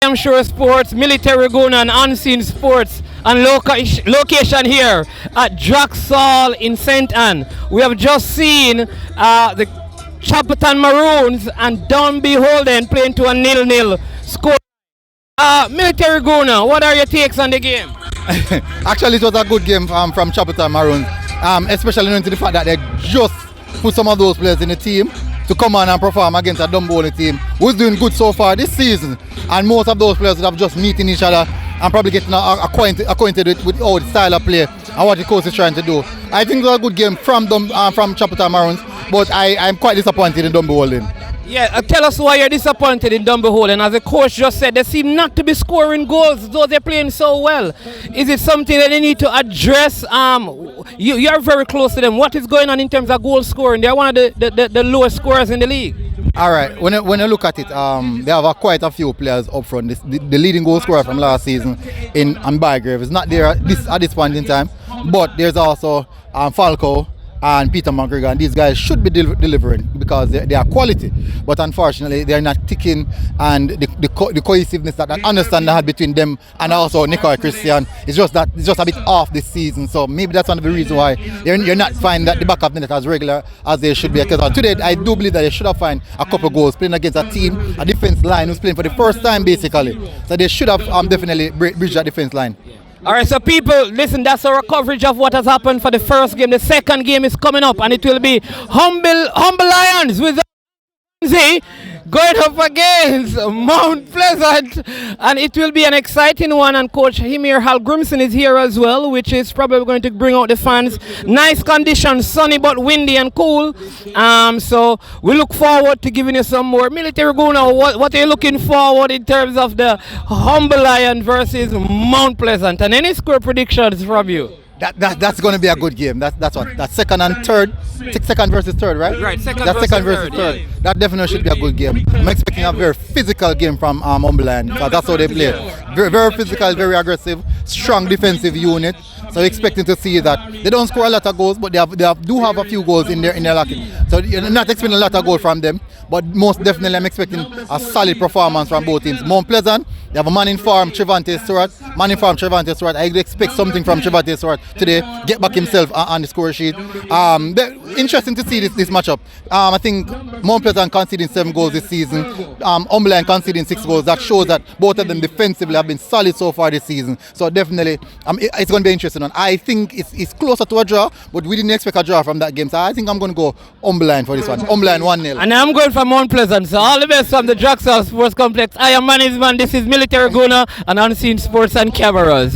I'm sure sports, military Gooner and unseen sports and location here at Drax in St. Anne. We have just seen the Chapperton Maroons and Dunby Holden playing to a 0-0 score. Military Gooner, what are your takes on the game? Actually, it was a good game from Chapperton Maroons, especially knowing to the fact that they just put some of those players in the team to come on and perform against a Dunby team who's doing good so far this season. And most of those players have just meeting each other and probably getting acquainted with all the style of play and what the coach is trying to do. I think it was a good game from Chapperton Maroons, but I'm quite disappointed in Dunby Holding. Yeah, tell us why you're disappointed in Dunby Holding. As the coach just said, they seem not to be scoring goals, though they're playing so well. Is it something that they need to address? You're very close to them. What is going on in terms of goal scoring? They're one of the lowest scorers in the league. All right, when you look at it, they have quite a few players up front. The leading goal scorer from last season in Bygrave is not there at this point in time, but there's also Falco and Peter McGregor, and these guys should be delivering because they are quality, but unfortunately they are not ticking, and the cohesiveness that understanding had between them and also Nico Christian is just a bit off this season. So maybe that's one of the reasons why you're not finding that the backup net as regular as they should be. Because today I do believe that they should have found a couple goals playing against a team, a defense line who's playing for the first time basically. So they should have definitely bridged that defense line. All right, so people, listen, that's our coverage of what has happened for the first game. The second game is coming up, and it will be Humble Lions with going up against Mount Pleasant, and it will be an exciting one. And Coach Himir Halgrimson is here as well, which is probably going to bring out the fans. Nice conditions, sunny but windy and cool. So we look forward to giving you some more. Military Gooner, what are you looking forward in terms of the Humble Lion versus Mount Pleasant, and any score predictions from you? That's going to be a good game. That's second and third, second versus third, right? Right, second versus third. Yeah. That definitely should be a good game. I'm expecting a very physical game from Umberland, because that's how they play. Very, very physical, very aggressive, strong defensive unit. So expecting to see that they don't score a lot of goals, but they do have a few goals in their locking. So you're not expecting a lot of goals from them, but most definitely I'm expecting a solid performance from both teams. Mount Pleasant, they have a man in form, Trevante Stewart. I expect something from Trevante Stewart today. Get back himself on the score sheet. Interesting to see this matchup. I think Mount Pleasant conceding 7 goals this season. Umberland conceding 6 goals. That shows that both of them defensively have been solid so far this season. So definitely, it's going to be interesting. I think it's closer to a draw, but we didn't expect a draw from that game. So I think I'm going to go Umberland for this one. Umberland 1-0. And I'm going for Mount Pleasant. So all the best from the Drax Sports Complex. I am Management. This is Military Gooner and Unseen Sports and Cameras.